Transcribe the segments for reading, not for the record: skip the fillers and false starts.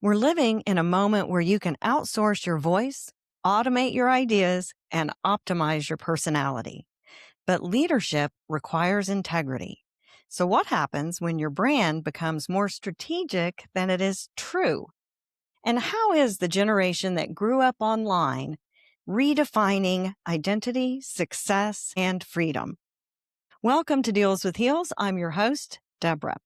We're living in a moment where you can outsource your voice, automate your ideas, and optimize your personality. But leadership requires integrity. So, what happens when your brand becomes more strategic than it is true? And how is the generation that grew up online redefining identity, success, and freedom? Welcome to Deals with Heels. I'm your host, Deborah.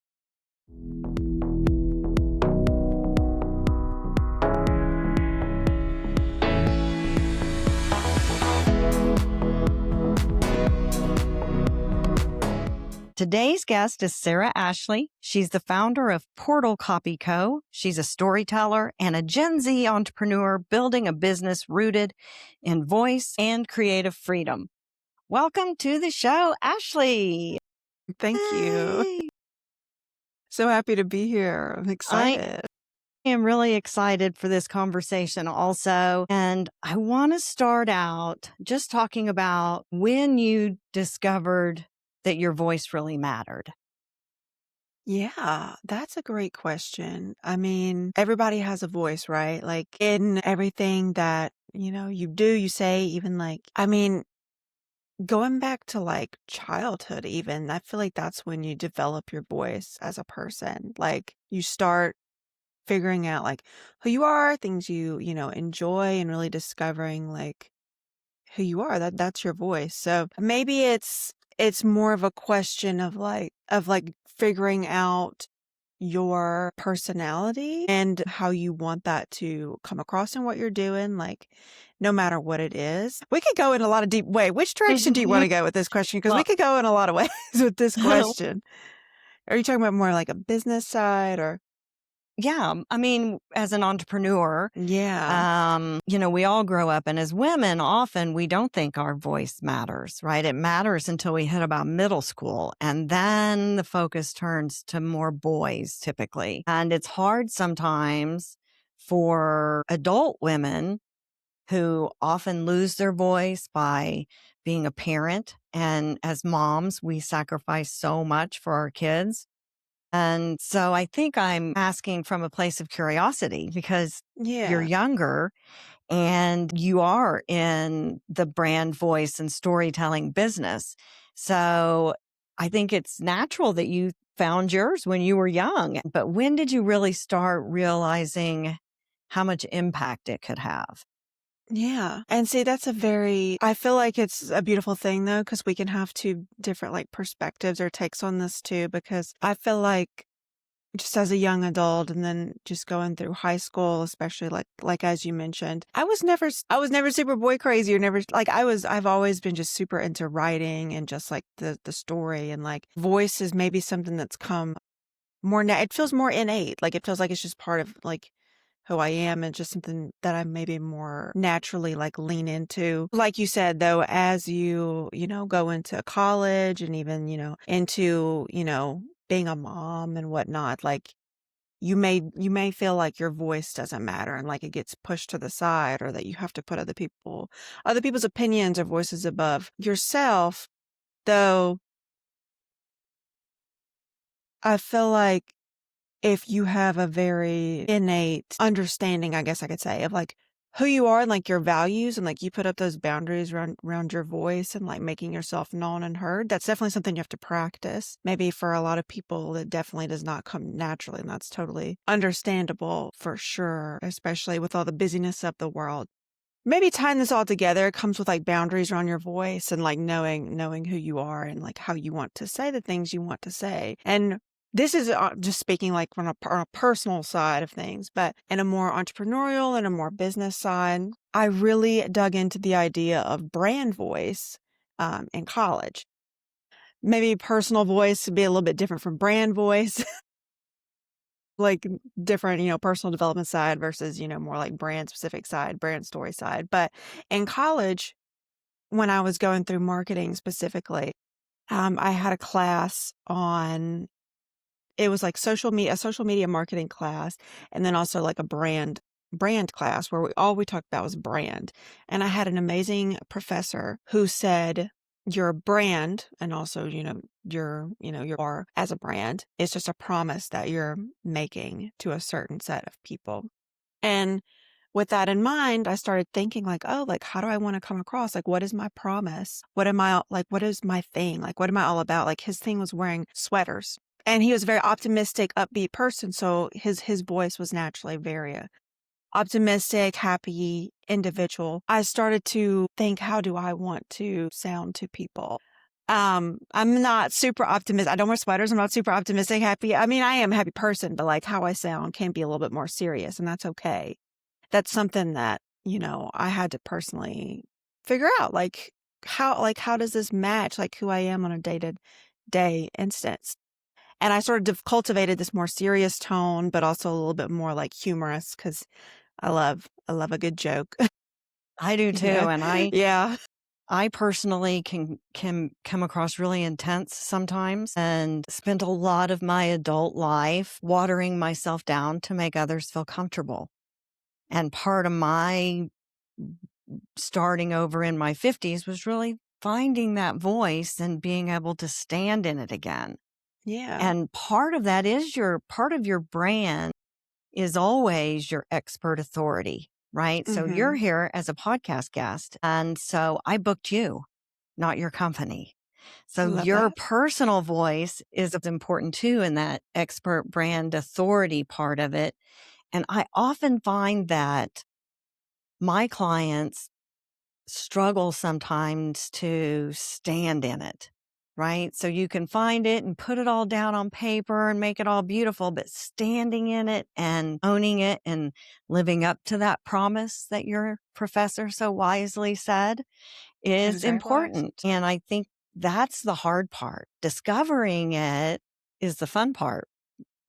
Today's guest is Sarah Ashley. She's the founder of Portal Copy Co. She's a storyteller and a Gen Z entrepreneur building a business rooted in voice and creative freedom. Welcome to the show, Ashley. Thank you. Yay. So happy to be here. I'm excited. I am really excited for this conversation also. And I want to start out just talking about when you discovered that your voice really mattered. Yeah, that's a great question. I mean, everybody has a voice, right? Like in everything that, you do, you say, even going back to like childhood, even, I feel like that's when you develop your voice as a person. Like you start figuring out like who you are, things you enjoy and really discovering like who you are. That's your voice. So maybe it's more of a question of like figuring out your personality and how you want that to come across in what you're doing, like no matter what it is. We could go in a lot of deep way. Which direction do you want to go with this question? Because we could go in a lot of ways with this question. Are you talking about more like a business side or? Yeah. I mean, as an entrepreneur, Yeah. we all grow up, and as women, often we don't think our voice matters, right? It matters until we hit about middle school. And then the focus turns to more boys typically. And it's hard sometimes for adult women who often lose their voice by being a parent. And as moms, we sacrifice so much for our kids. And so I think I'm asking from a place of curiosity because you're Yeah. younger and you are in the brand voice and storytelling business. So I think it's natural that you found yours when you were young. But when did you really start realizing how much impact it could have? Yeah. And see, I feel like it's a beautiful thing though, because we can have two different like perspectives or takes on this too, because I feel like just as a young adult and then just going through high school, especially like as you mentioned, I was never super boy crazy or never like I've always been just super into writing and just like the story and like voice is maybe something that's come it feels more innate. Like it feels like it's just part of like who I am and just something that I maybe more naturally like lean into. Like you said, though, as you go into college and even, into, being a mom and whatnot, like you may feel like your voice doesn't matter and like it gets pushed to the side or that you have to put other people's opinions or voices above yourself. Though I feel like if you have a very innate understanding, I guess I could say, of like who you are and like your values and like you put up those boundaries around your voice and like making yourself known and heard, that's definitely something you have to practice. Maybe for a lot of people, it definitely does not come naturally. And that's totally understandable for sure, especially with all the busyness of the world. Maybe tying this all together comes with like boundaries around your voice and like knowing who you are and like how you want to say the things you want to say. And this is just speaking like on a personal side of things, but in a more entrepreneurial and a more business side, I really dug into the idea of brand voice in college. Maybe personal voice would be a little bit different from brand voice. Like different, personal development side versus, more like brand specific side, brand story side. But in college, when I was going through marketing specifically, I had a class on, it was like a social media marketing class, and then also like a brand class where all we talked about was brand. And I had an amazing professor who said, your brand and also, your as a brand is just a promise that you're making to a certain set of people. And with that in mind, I started thinking like, oh, like, how do I want to come across? Like, what is my promise? What is my thing? Like, what am I all about? Like his thing was wearing sweaters and he was a very optimistic, upbeat person. So his voice was naturally very optimistic, happy individual. I started to think, how do I want to sound to people? I'm not super optimistic. I don't wear sweaters. I'm not super optimistic, happy. I mean, I am a happy person, but like how I sound can be a little bit more serious, and that's okay. That's something that, I had to personally figure out, how does this match like who I am on a day-to-day instance? And I sort of cultivated this more serious tone, but also a little bit more like humorous because I love a good joke. I do too. Yeah. And I Yeah. I personally can come across really intense sometimes and spent a lot of my adult life watering myself down to make others feel comfortable. And part of my starting over in my 50s was really finding that voice and being able to stand in it again. Yeah. And part of your brand is always your expert authority, right? So you're Mhm. here as a podcast guest. And so I booked you, not your company. I So love your that. personal voice is important too in that expert brand authority part of it. And I often find that my clients struggle sometimes to stand in it, right? So you can find it and put it all down on paper and make it all beautiful, but standing in it and owning it and living up to that promise that your professor so wisely said That is is very wise. important. And I think that's the hard part. Discovering it is the fun part,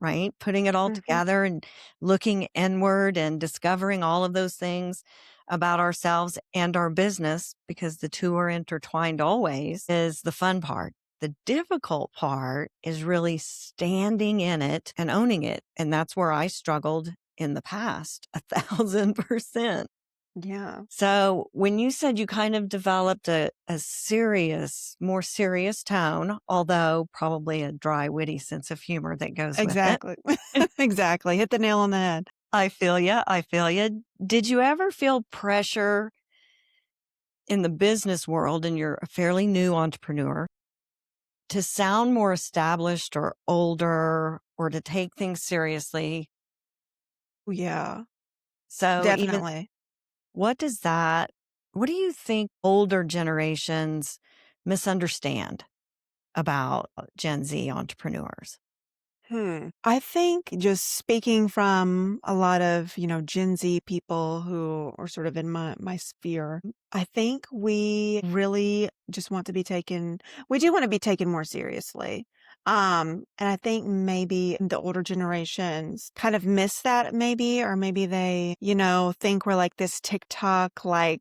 right? Putting it all Mhm. together and looking inward and discovering all of those things about ourselves and our business, because the two are intertwined always, is the fun part. The difficult part is really standing in it and owning it. And that's where I struggled in the past, 1,000%. Yeah. So when you said you kind of developed a serious, more serious tone, although probably a dry, witty sense of humor that goes with it. Exactly. Exactly. Hit the nail on the head. I feel you. I feel you. Did you ever feel pressure in the business world, and you're a fairly new entrepreneur, to sound more established or older or to take things seriously? Yeah. So even Definitely. what does that, what do you think older generations misunderstand about Gen Z entrepreneurs? I think just speaking from a lot of, Gen Z people who are sort of in my sphere, I think we do want to be taken more seriously. And I think maybe the older generations kind of miss that maybe, or maybe they, think we're like this TikTok, like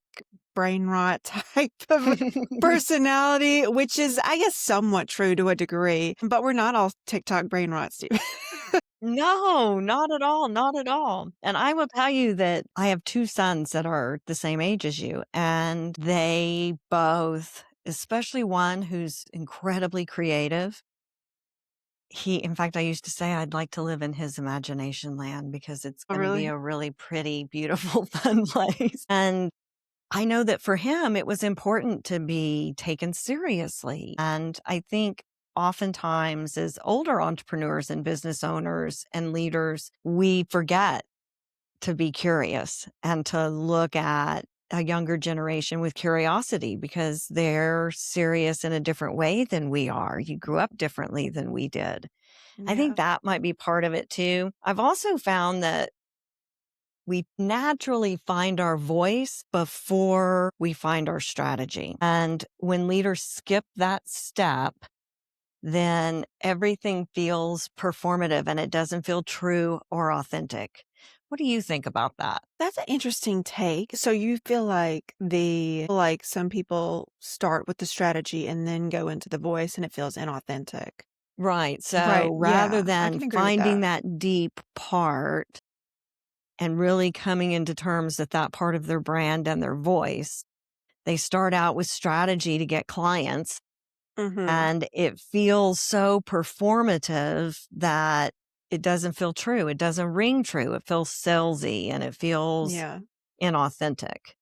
brain rot type of personality, which is, I guess, somewhat true to a degree, but we're not all TikTok brain rot, Steve. No, not at all, not at all. And I will tell you that I have 2 sons that are the same age as you, and they both, especially one who's incredibly creative. In fact, I used to say I'd like to live in his imagination land because it's Oh, gonna be really? a really pretty, beautiful, fun place. And I know that for him, it was important to be taken seriously. And I think oftentimes, as older entrepreneurs and business owners and leaders, we forget to be curious and to look at a younger generation with curiosity because they're serious in a different way than we are. You grew up differently than we did. I think Yeah. that might be part of it too. I've also found that we naturally find our voice before we find our strategy. And when leaders skip that step, then everything feels performative and it doesn't feel true or authentic. What do you think about that? That's an interesting take. So you feel like some people start with the strategy and then go into the voice and it feels inauthentic. Right. Right. So rather Yeah. I than can agree with finding that. that deep part and really coming into terms with that part of their brand and their voice, They start out with strategy to get clients, Mhm. and it feels so performative that it doesn't feel true. It doesn't ring true. It feels salesy and it feels Yeah. inauthentic.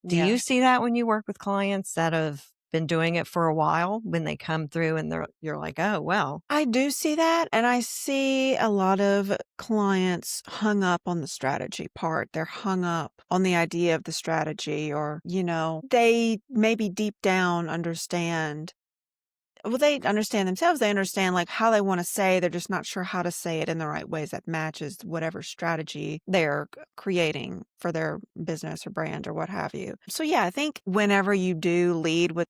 Do Yeah. you see that when you work with clients that have been doing it for a while, when they come through and you're like, "Oh, well." I do see that, and I see a lot of clients hung up on the strategy part. They're hung up on the idea of the strategy or, they maybe deep down understand they understand themselves. They understand like how they want to say. They're just not sure how to say it in the right ways that matches whatever strategy they're creating for their business or brand or what have you. So yeah, I think whenever you do lead with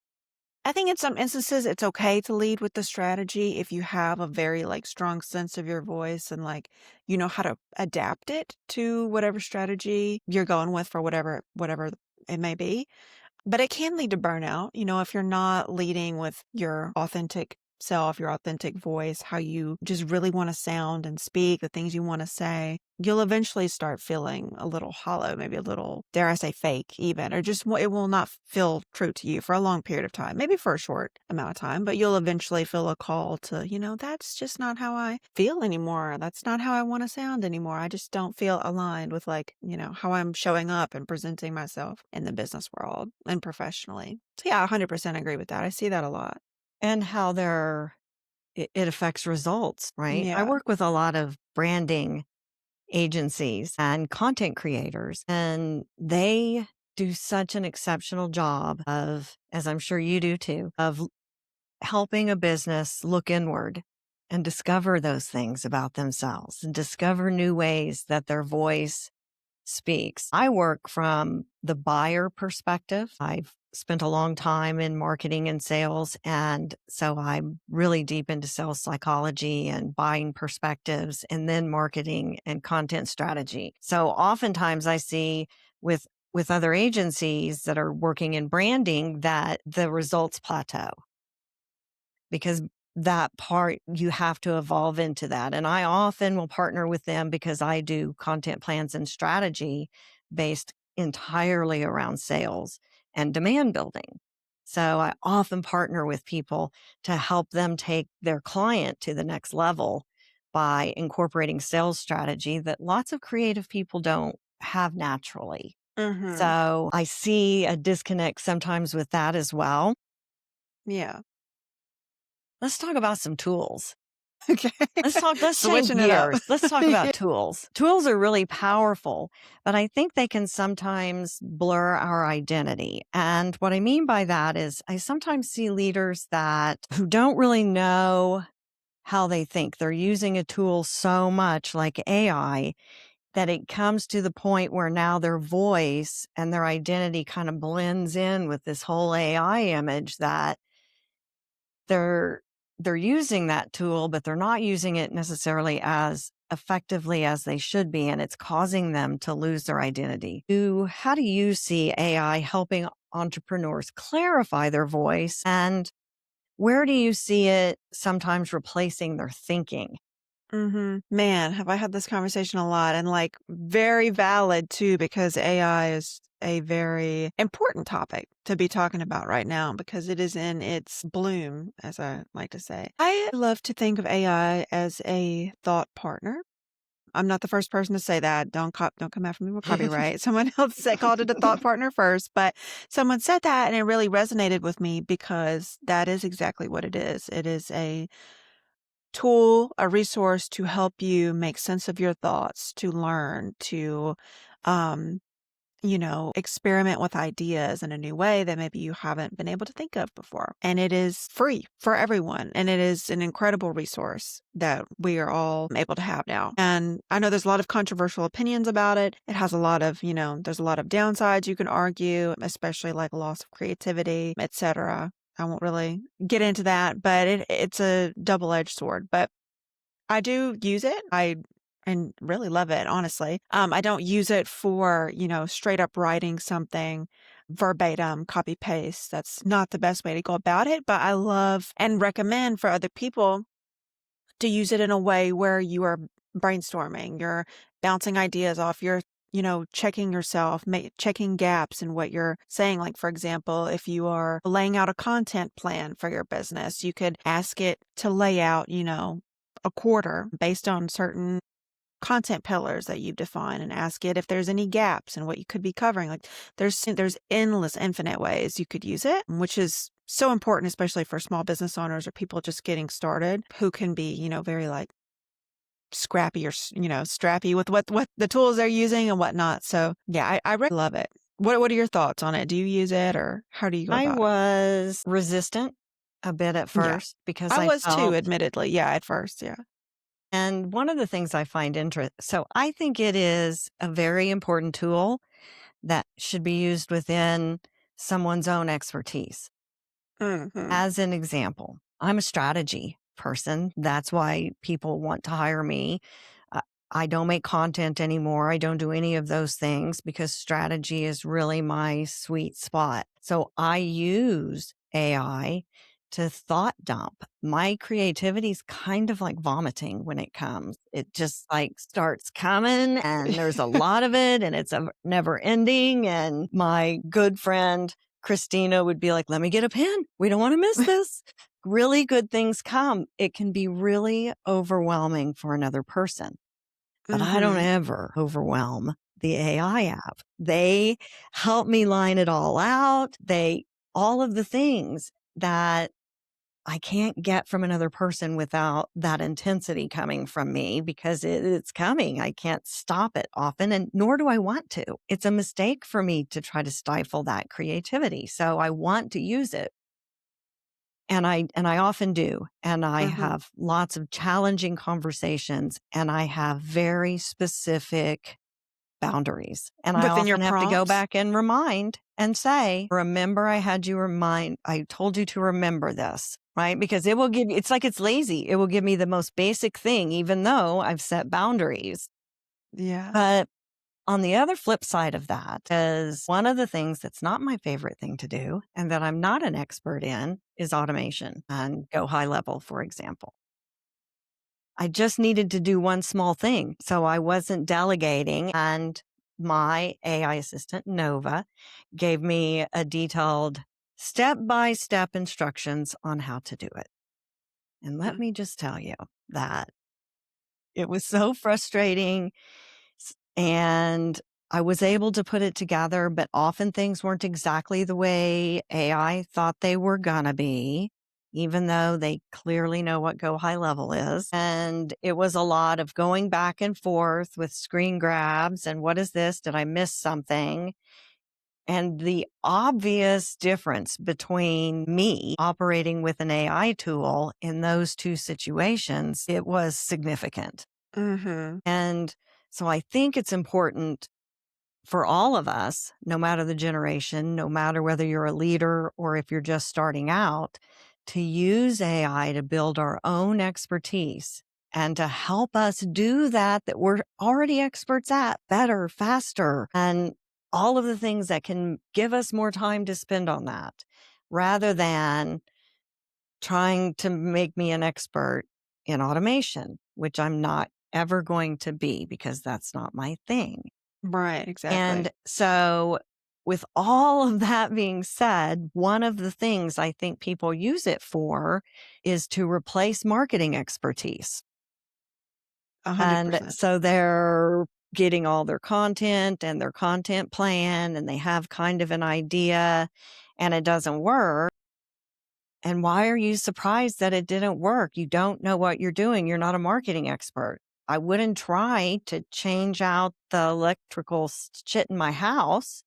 I think in some instances it's okay to lead with the strategy if you have a very like strong sense of your voice and like you know how to adapt it to whatever strategy you're going with for whatever it may be. But it can lead to burnout, if you're not leading with your authentic self, your authentic voice, how you just really want to sound and speak, the things you want to say, you'll eventually start feeling a little hollow, maybe a little, dare I say, fake even, or just it will not feel true to you for a long period of time, maybe for a short amount of time, but you'll eventually feel a call to, that's just not how I feel anymore. That's not how I want to sound anymore. I just don't feel aligned with like, how I'm showing up and presenting myself in the business world and professionally. So yeah, 100% agree with that. I see that a lot. And how it affects results, right? I Yeah. work with a lot of branding agencies and content creators, and they do such an exceptional job of, as I'm sure you do too, of helping a business look inward and discover those things about themselves and discover new ways that their voice speaks. I work from the buyer perspective. I've spent a long time in marketing and sales. And so I'm really deep into sales psychology and buying perspectives and then marketing and content strategy. So oftentimes I see with other agencies that are working in branding that the results plateau because that part you have to evolve into that. And I often will partner with them because I do content plans and strategy based entirely around sales and demand building. So I often partner with people to help them take their client to the next level by incorporating sales strategy that lots of creative people don't have naturally. Mhm. So I see a disconnect sometimes with that as well. Yeah. Let's talk about some tools. Okay. Let's change Switching it up. gears. Let's talk Yeah. about tools. Tools are really powerful, but I think they can sometimes blur our identity. And what I mean by that is I sometimes see leaders that who don't really know how they think. They're using a tool so much like AI that it comes to the point where now their voice and their identity kind of blends in with this whole AI image that they're they're using that tool, but they're not using it necessarily as effectively as they should be, and it's causing them to lose their identity. How do you see AI helping entrepreneurs clarify their voice, and where do you see it sometimes replacing their thinking? Man, have I had this conversation a lot and like very valid too, because AI is a very important topic to be talking about right now because it is in its bloom, as I like to say. I love to think of AI as a thought partner. I'm not the first person to say that. Don't come after me with copyright. Someone else called it a thought partner first, but someone said that and it really resonated with me because that is exactly what it is. It is a tool, a resource to help you make sense of your thoughts, to learn, to, um, experiment with ideas in a new way that maybe you haven't been able to think of before. And it is free for everyone. And it is an incredible resource that we are all able to have now. And I know there's a lot of controversial opinions about it. It has a lot of, there's a lot of downsides you can argue, especially like loss of creativity, etc. I won't really get into that, but it's a double-edged sword. But I do use it. And really love it, honestly. I don't use it for, straight up writing something verbatim, copy paste. That's not the best way to go about it, but I love and recommend for other people to use it in a way where you are brainstorming, you're bouncing ideas off your checking yourself, checking gaps in what you're saying. Like, for example, if you are laying out a content plan for your business, you could ask it to lay out, a quarter based on certain content pillars that you define and ask it if there's any gaps in what you could be covering. Like there's endless, infinite ways you could use it, which is so important, especially for small business owners or people just getting started who can be, very like scrappy or, strappy with what the tools they're using and whatnot. So yeah, I really love it. What are your thoughts on it? Do you use it or how do you go I about it? was resistant a bit at Yeah. first because I I was too, felt, admittedly. Yeah, at first. Yeah. and one of the things I find so I think it is a very important tool that should be used within someone's own expertise. Hmm. As an example, I'm a strategy person. That's why people want to hire me. Uh, I don't make content anymore. I don't do any of those things because strategy is really my sweet spot. So I use AI to thought dump. My creativity is kind of like vomiting when it comes. It just like starts coming and there's a lot of it and it's never ending. And my good friend Christina would be like, let me get a pen. We don't want to miss this. Really good things come. It can be really overwhelming for another person, but I don't Hmm. ever overwhelm the AI app. They help me line it all out. All of the things that I can't get from another person without that intensity coming from me because it's coming. I can't stop it often, and nor do I want to. It's a mistake for me to try to stifle that creativity. So I want to use it. And I often do. And I Hmm. have lots of challenging conversations and I have very specific boundaries. And I Within your often have to go prompts? back and remind and say, remember, I told you to remember this, right? Because it will give you, it's like it's lazy. It will give me the most basic thing, even though I've set boundaries. Yeah. But on the other flip side of that is one of the things that's not my favorite thing to do and that I'm not an expert in is automation and go high level, for example. I just needed to do one small thing. So I wasn't delegating. And my AI assistant, Nova, gave me a detailed step by step instructions on how to do it. And let Mm. me just tell you that it was so frustrating. And I was able to put it together, but often things weren't exactly the way AI thought they were going to be, even though they clearly know what go high level is. And it was a lot of going back and forth with screen grabs and what is this? Did I miss something? And the obvious difference between me operating with an AI tool in those two situations, it was significant. Mhm. And so I think it's important for all of us, no matter the generation, no matter whether you're a leader or if you're just starting out, to use AI to build our own expertise and to help us do that we're already experts at better, faster, and all of the things that can give us more time to spend on that rather than trying to make me an expert in automation, which I'm not ever going to be because that's not my thing. Right, And exactly. so, with all of that being said, one of the things I think people use it for is to replace marketing expertise. And 100%. so they're getting all their content and their content plan, and they have kind of an idea and it doesn't work. And why are you surprised that it didn't work? You don't know what you're doing. You're not a marketing expert. I wouldn't try to change out the electrical shit in my house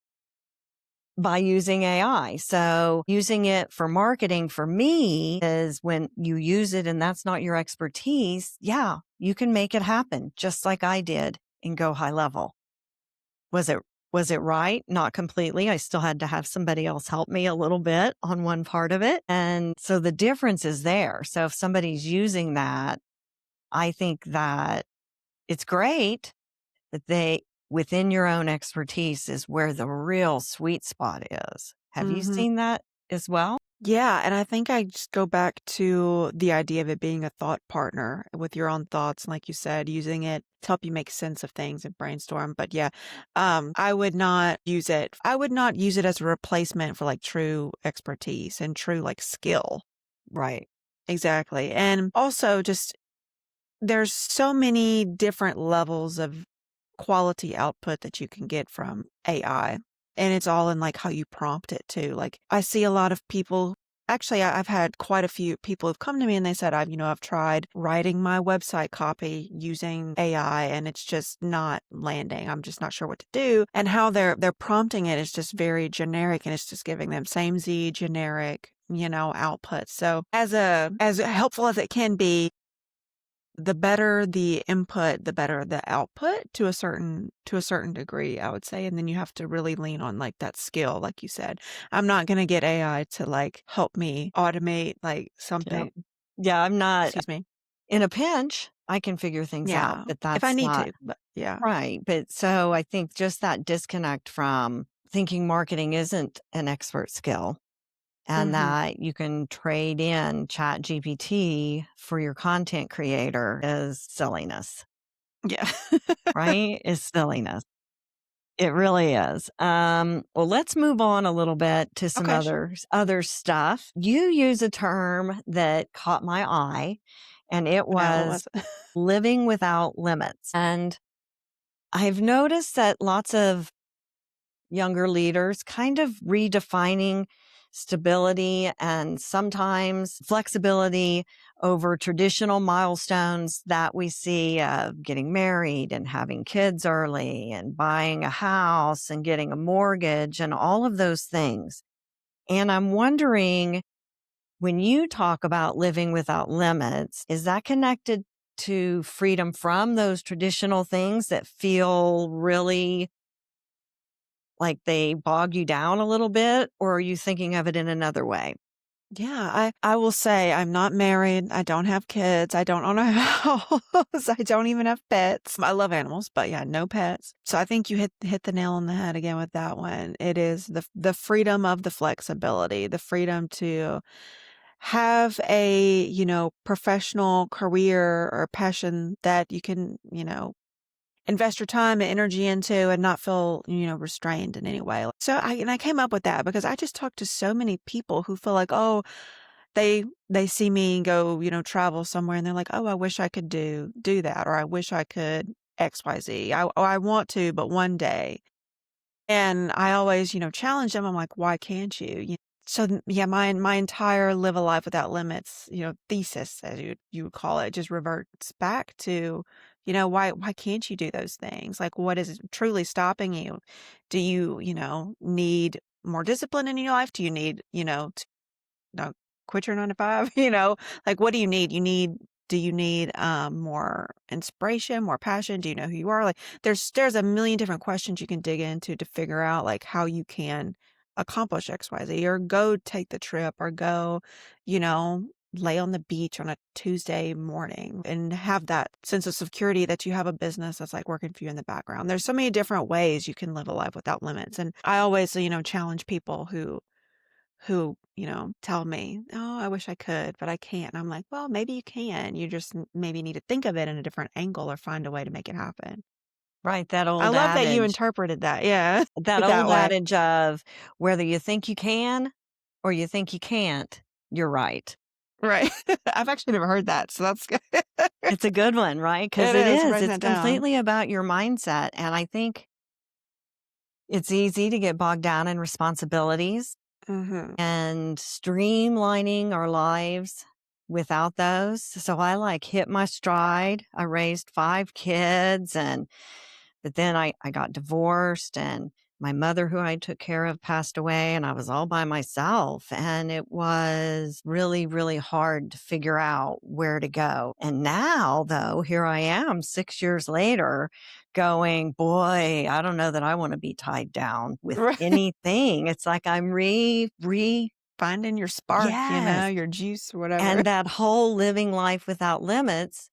by using AI. So using it for marketing for me is when you use it and that's not your expertise. Yeah, you can make it happen just like I did and go high level. Was it was it right? Not completely. I still had to have somebody else help me a little bit on one part of it. And so the difference is there. So if somebody's using that, I think that it's great that within your own expertise is where the real sweet spot is. Have you Mhm. seen that as well? Yeah, and I think I just go back to the idea of it being a thought partner with your own thoughts, like you said, using it to help you make sense of things and brainstorm. But yeah, I would not use it as a replacement for like true expertise and true like skill. Right. Exactly. And also just there's so many different levels of quality output that you can get from AI. And it's all in like how you prompt it too. Like I see a lot of people actually I've had quite a few people have come to me and they said I've tried writing my website copy using AI and it's just not landing. I'm just not sure what to do. And how they're prompting it is just very generic and it's just giving them same Z generic, output. So as helpful as it can be, the better the input, the better the output to a certain degree, I would say, and then you have to really lean on, like, that skill, like you said. I'm not gonna get AI to, like, help me automate, like, Yeah. something. Yeah, I'm not Excuse me. in a pinch, I can figure things out, Yeah, but if I that's need not to, but yeah. right. But so I think just that disconnect from thinking marketing isn't an expert skill and Mhm. that you can trade in chat GPT for your content creator is silliness, Yeah. right? Is silliness. It really is. Well, let's move on a little bit to some Okay, sure. other stuff. You use a term that caught my eye, and it No, what was was it? living without limits. And I've noticed that lots of younger leaders kind of redefining stability and sometimes flexibility over traditional milestones that we see of getting married and having kids early and buying a house and getting a mortgage and all of those things. And I'm wondering, when you talk about living without limits, is that connected to freedom from those traditional things that feel really like they bog you down a little bit, or are you thinking of it in another way? Yeah, I will say I'm not married, I don't have kids, I don't own a house, I don't even have pets. I love animals, but yeah, no pets. So I think you hit the nail on the head again with that one. It is the freedom of the flexibility, the freedom to have a, professional career or passion that you can, invest your time and energy into and not feel, restrained in any way. So I came up with that because I just talked to so many people who feel like, oh, they see me go, travel somewhere and they're like, "Oh, I wish I could do that," or "I wish I could XYZ. I want to, but one day." And I always, challenge them. I'm like, "Why can't you?" So yeah, my entire live a life without limits, thesis, as you would call it, just reverts back to, why can't you do those things? Like, what is truly stopping you? Do you, need more discipline in your life? Do you need, no, quit your 9 to 5, like, what do you need? Do you need, more inspiration, more passion? Do you know who you are? Like, there's a million different questions you can dig into to figure out, like, how you can accomplish XYZ or go take the trip or go, you know, lay on the beach on a Tuesday morning and have that sense of security that you have a business that's, like, working for you in the background. There's so many different ways you can live a life without limits, and I always, challenge people who, tell me, "Oh, I wish I could, but I can't." And I'm like, "Well, maybe you can. You just maybe need to think of it in a different angle or find a way to make it happen." Right, I love that you interpreted that, yeah, that that old way. adage of whether you think you can or you think you can't, you're right. Right. I've actually never heard that, so that's good. It's a good one, right? Because It it is, is. writing It's that down. completely about your mindset. And I think it's easy to get bogged down in responsibilities Mhm. and streamlining our lives without those. So I like hit my stride. I raised 5 kids and but then I got divorced and my mother who I took care of passed away and I was all by myself and it was really really hard to figure out where to go. And now though, here I am 6 years later going, boy, I don't know that I want to be tied down with Right. anything. It's like I'm re Finding your spark, yes. your juice or whatever. And that whole living life without limits,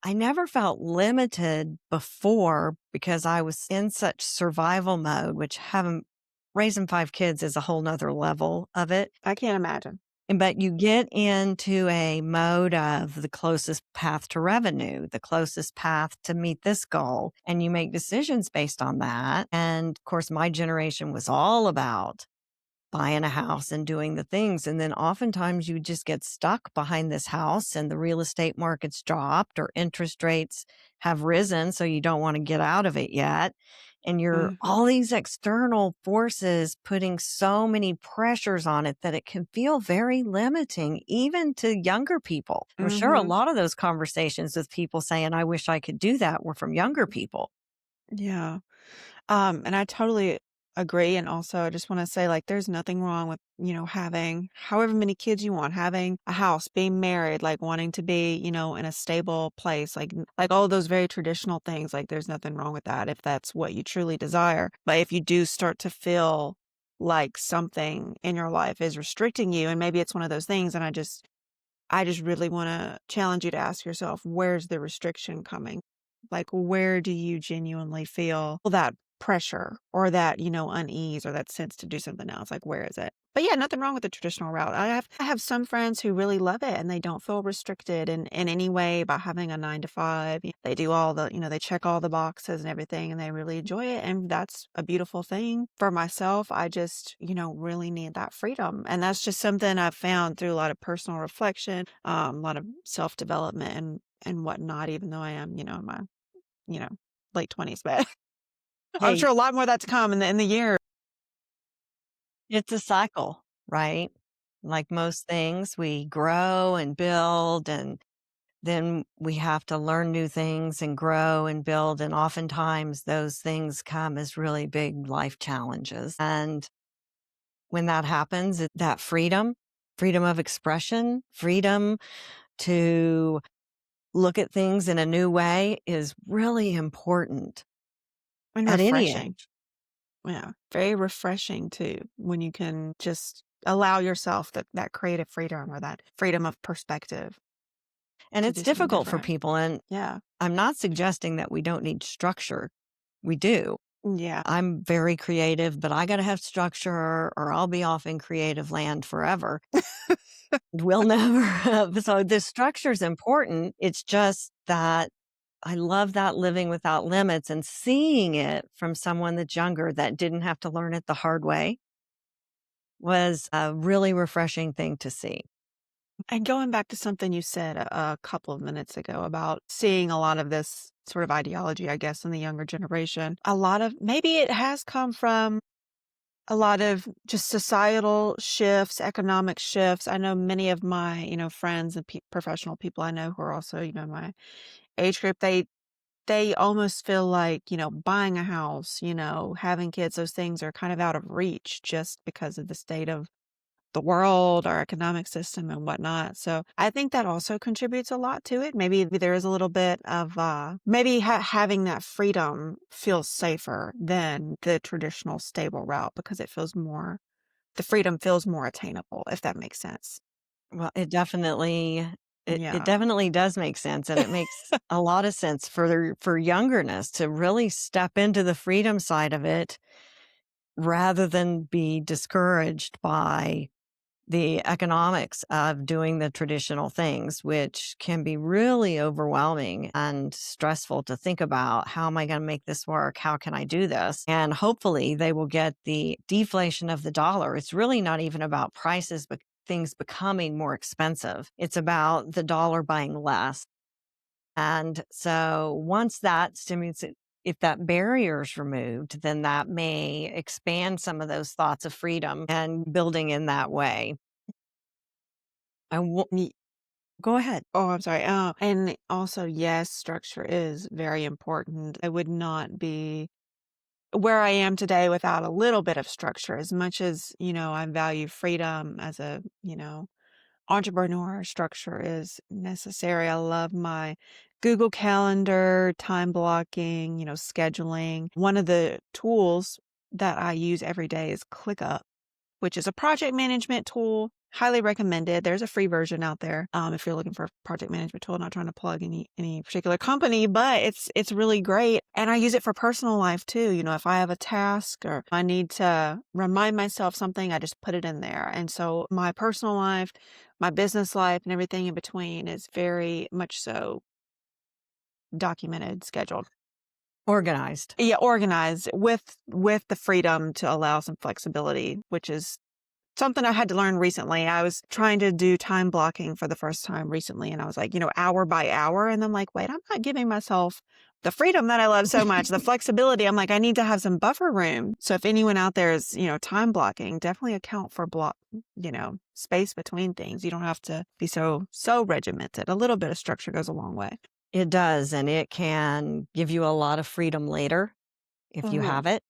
I never felt limited before because I was in such survival mode, which haven't Raising 5 kids is a whole nother level of it. I can't imagine. But you get into a mode of the closest path to revenue, the closest path to meet this goal, and you make decisions based on that. And of course, my generation was all about buying a house and doing the things. And then oftentimes you just get stuck behind this house and the real estate market's dropped or interest rates have risen. So you don't want to get out of it yet. And you're Mhm. all these external forces putting so many pressures on it that it can feel very limiting, even to younger people. I'm sure a Mhm. lot of those conversations with people saying, I wish I could do that were from younger people. Yeah. And I totally agree. And also, I just want to say, like, there's nothing wrong with, having however many kids you want, having a house, being married, like wanting to be, in a stable place, like all those very traditional things. Like, there's nothing wrong with that if that's what you truly desire. But if you do start to feel like something in your life is restricting you, and maybe it's one of those things, and I just really wanna challenge you to ask yourself, where's the restriction coming? Like, where do you genuinely feel that pressure or that, unease or that sense to do something else? Like, where is it? But yeah, nothing wrong with the traditional route. I have some friends who really love it and they don't feel restricted in any way by having a 9 to 5. They do all the, they check all the boxes and everything and they really enjoy it. And that's a beautiful thing. For myself, I just, really need that freedom. And that's just something I've found through a lot of personal reflection, a lot of self-development and whatnot, even though I am, in my, you know, late 20s. But I'm Hey, sure a lot more of that to come in the year. it's a cycle, right? Like most things, we grow and build, and then we have to learn new things and grow and build. And oftentimes, those things come as really big life challenges. And when that happens, that freedom, freedom of expression, freedom to look at things in a new way is really important And at any refreshing. age. Yeah, very refreshing too when you can just allow yourself that creative freedom or that freedom of perspective And to it's do something difficult for different. people. And Yeah. I'm not suggesting that we don't need structure. We do. Yeah. I'm very creative, but I got to have structure or I'll be off in creative land forever. We'll never have. So the structure is important. It's just that I love that living without limits and seeing it from someone that's younger that didn't have to learn it the hard way was a really refreshing thing to see. And going back to something you said a couple of minutes ago about seeing a lot of this sort of ideology, I guess, in the younger generation, a lot of maybe it has come from a lot of just societal shifts, economic shifts. I know many of my, friends and professional people I know who are also, my age group, they almost feel like, buying a house, having kids, those things are kind of out of reach just because of the state of the world, our economic system and whatnot. So I think that also contributes a lot to it. Maybe there is a little bit of maybe having that freedom feels safer than the traditional stable route because the freedom feels more attainable, if that makes sense. Well, it Yeah. definitely does make sense, and it makes a lot of sense for youngerness to really step into the freedom side of it rather than be discouraged by the economics of doing the traditional things, which can be really overwhelming and stressful to think about. How am I going to make this work? How can I do this? And hopefully they will get the deflation of the dollar. It's really not even about prices, but things becoming more expensive. It's about the dollar buying less. And so once that stimulates it, if that barrier is removed, then that may expand some of those thoughts of freedom and building in that way. I wo Ye- Go ahead. Oh, I'm sorry. And also, yes, structure is very important. I would not be where I am today without a little bit of structure. As much as, I value freedom as a, entrepreneur, structure is necessary. I love my Google Calendar, time blocking, scheduling. One of the tools that I use every day is ClickUp, which is a project management tool. Highly recommended. There's a free version out there, if you're looking for a project management tool. Not trying to plug any particular company, but it's really great, and I use it for personal life too. You know, if I have a task or I need to remind myself something, I just put it in there. And so my personal life, my business life, and everything in between is very much so documented, scheduled. Organized. Yeah, organized with the freedom to allow some flexibility, which is something I had to learn recently. I was trying to do time blocking for the first time recently, and I was like, hour by hour, and I'm like, "Wait, I'm not giving myself the freedom that I love so much, the flexibility." I'm like, "I need to have some buffer room." So if anyone out there is, time blocking, definitely account for space between things. You don't have to be so regimented. A little bit of structure goes a long way. It does, and it can give you a lot of freedom later if you Mhm. have it,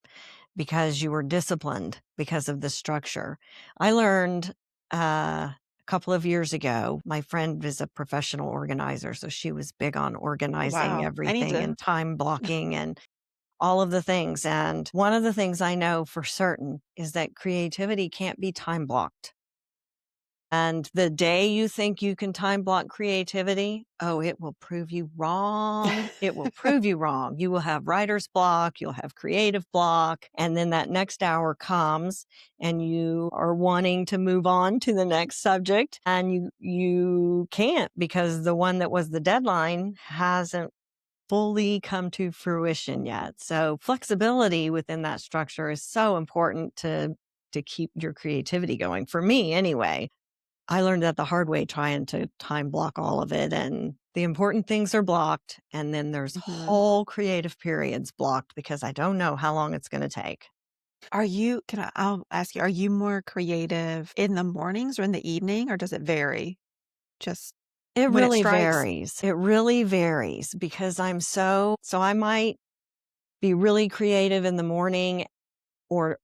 because you were disciplined because of the structure. I learned a couple of years ago, my friend is a professional organizer, so she was big on Oh, organizing wow. I need everything to and time blocking and all of the things. And one of the things I know for certain is that creativity can't be time blocked. And the day you think you can time block creativity, oh, it will prove you wrong. It will prove you wrong. You will have writer's block, you'll have creative block, and then that next hour comes and you are wanting to move on to the next subject and you can't because the one that was the deadline hasn't fully come to fruition yet. So flexibility within that structure is so important to keep your creativity going. For me anyway. I learned that the hard way trying to time block all of it, and the important things are blocked, and then there's Mhm. whole creative periods blocked because I don't know how long it's gonna take. I'll ask you, are you more creative in the mornings or in the evening, or does it vary just It when it really strikes? varies. It really varies because so I might be really creative in the morning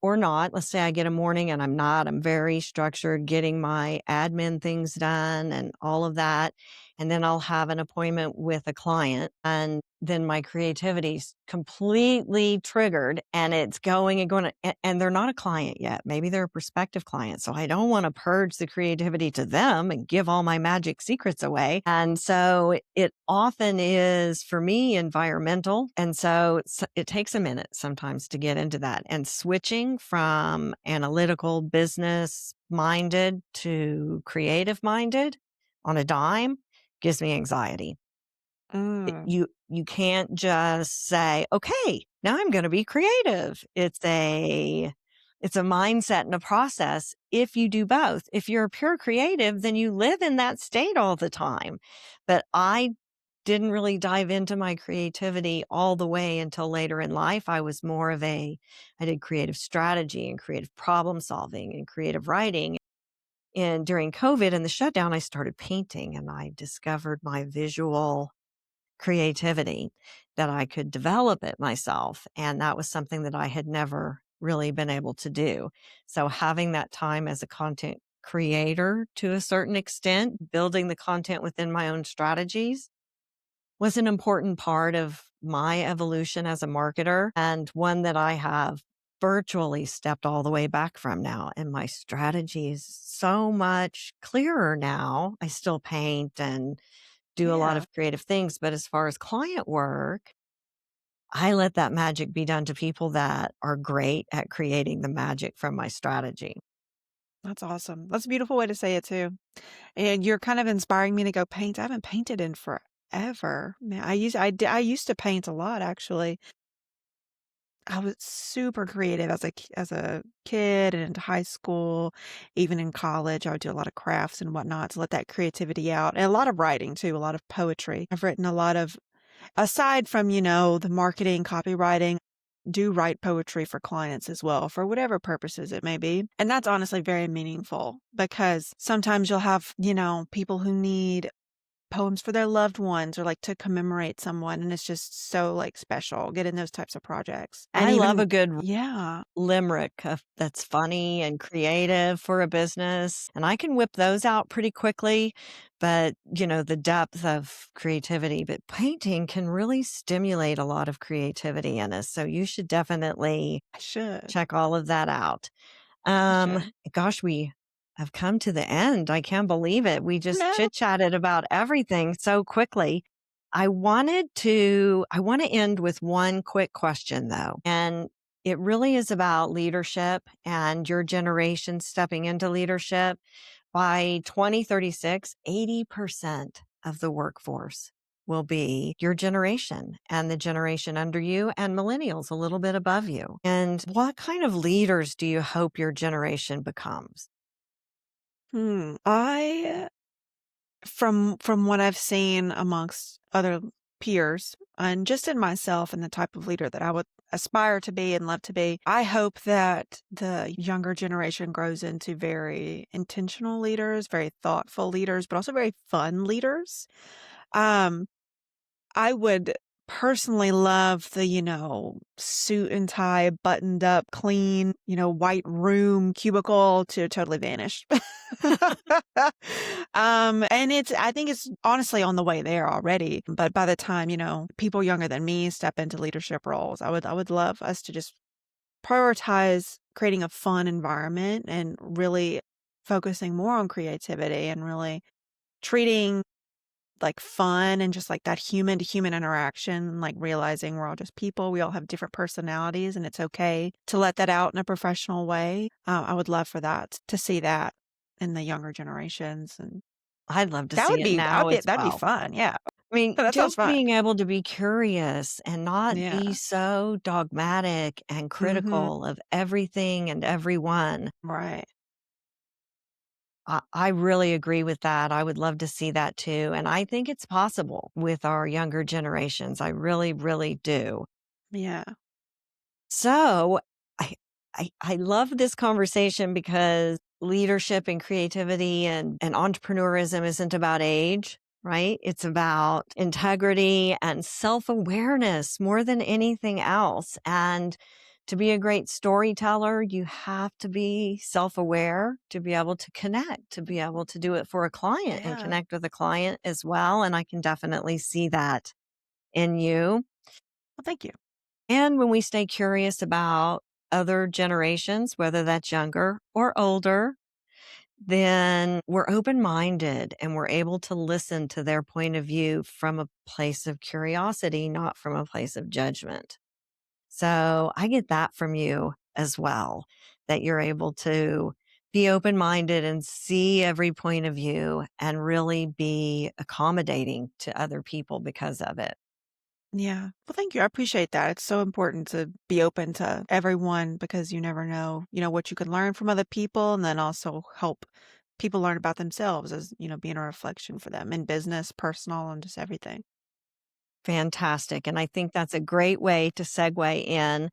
or not. Let's say I get a morning and I'm not. I'm very structured, getting my admin things done and all of that. And then I'll have an appointment with a client and then my creativity's completely triggered and it's going and going and they're not a client yet. Maybe they're a prospective client. So I don't want to purge the creativity to them and give all my magic secrets away. And so it often is for me environmental. And so it takes a minute sometimes to get into that and switching from analytical business minded to creative minded on a dime gives me anxiety. Mm, You can't just say, "Okay, now I'm gonna be creative." It's a mindset and a process if you do both. If you're a pure creative, then you live in that state all the time. But I didn't really dive into my creativity all the way until later in life. I did creative strategy and creative problem solving and creative writing. And during COVID and the shutdown, I started painting and I discovered my visual creativity that I could develop it myself. And that was something that I had never really been able to do. So having that time as a content creator to a certain extent, building the content within my own strategies was an important part of my evolution as a marketer and one that I have virtually stepped all the way back from now. And my strategy is so much clearer now. I still paint and do a lot yeah, of creative things. But as far as client work, I let that magic be done to people that are great at creating the magic from my strategy. that's awesome. That's a beautiful way to say it too. And you're kind of inspiring me to go paint. I haven't painted in forever. Man, I used to paint a lot actually. I was super creative as a kid and into high school, even in college. I would do a lot of crafts and whatnot to let that creativity out, and a lot of writing too, a lot of poetry. I've written a lot of aside from, the marketing, copywriting, do write poetry for clients as well, for whatever purposes it may be. And that's honestly very meaningful because sometimes you'll have, people who need poems for their loved ones or like to commemorate someone. And it's just so like special getting those types of projects. And I love even, a good yeah, limerick that's funny and creative for a business. And I can whip those out pretty quickly. But, the depth of creativity, but painting can really stimulate a lot of creativity in us. So you should definitely I should. check all of that out. I should. Gosh, we have come to the end. I can't believe it. We just No. chit chatted about everything so quickly. I want to end with one quick question though. And it really is about leadership and your generation stepping into leadership. By 2036, 80% of the workforce will be your generation and the generation under you and millennials a little bit above you. And what kind of leaders do you hope your generation becomes? I from what I've seen amongst other peers and just in myself and the type of leader that I would aspire to be and love to be, I hope that the younger generation grows into very intentional leaders, very thoughtful leaders, but also very fun leaders. Um, I would personally love the, suit and tie, buttoned up, clean, white room cubicle to totally vanish. And I think it's honestly on the way there already. But by the time, people younger than me step into leadership roles, I would love us to just prioritize creating a fun environment and really focusing more on creativity and really treating like fun and just like that human to human interaction, like realizing we're all just people. We all have different personalities and it's okay to let that out in a professional way. I would love for that to see that in the younger generations. And I'd love to that see would it be, now as that'd be well. fun. Yeah. I mean, That sounds just fun. being able to be curious and not be Yeah. so dogmatic and Hmm. critical of everything and everyone. Right. I really agree with that. I would love to see that too. And I think it's possible with our younger generations. I really, really do. Yeah. So I, I love this conversation because leadership and creativity and entrepreneurism isn't about age, right? It's about integrity and self-awareness more than anything else. And to be a great storyteller, you have to be self-aware to be able to connect, to be able to do it for a client and Yeah. connect with a client as well. And I can definitely see that in you. Well, thank you. And when we stay curious about other generations, whether that's younger or older, then we're open minded and we're able to listen to their point of view from a place of curiosity, not from a place of judgment. So I get that from you as well, that you're able to be open minded and see every point of view and really be accommodating to other people because of it. Yeah. Well, thank you. I appreciate that. It's so important to be open to everyone because you never know, what you can learn from other people and then also help people learn about themselves as, being a reflection for them in business, personal, and just everything. Fantastic. And I think that's a great way to segue in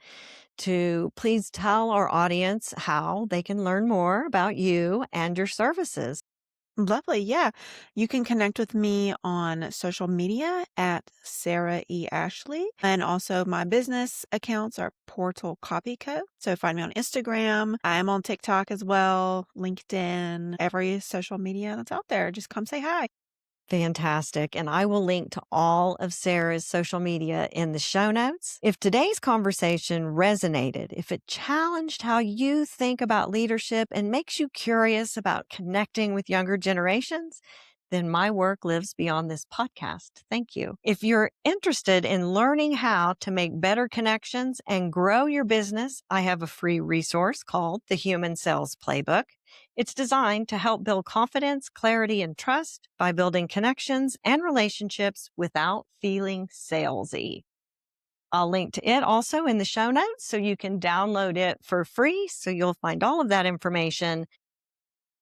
to please tell our audience how they can learn more about you and your services. Lovely. Yeah. You can connect with me on social media at Sarah E. Ashley. And also my business accounts are Portal Copy Co. So find me on Instagram. I am on TikTok as well, LinkedIn, every social media that's out there. Just come say hi. Fantastic. And I will link to all of Sarah's social media in the show notes. If today's conversation resonated, if it challenged how you think about leadership and makes you curious about connecting with younger generations, then my work lives beyond this podcast. Thank you. If you're interested in learning how to make better connections and grow your business, I have a free resource called the Human Sales Playbook. It's designed to help build confidence, clarity, and trust by building connections and relationships without feeling salesy. I'll link to it also in the show notes so you can download it for free. So you'll find all of that information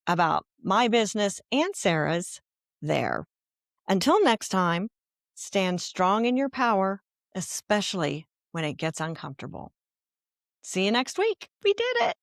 about my business and Sarah's there. Until next time, stand strong in your power, especially when it gets uncomfortable. See you next week. We did it.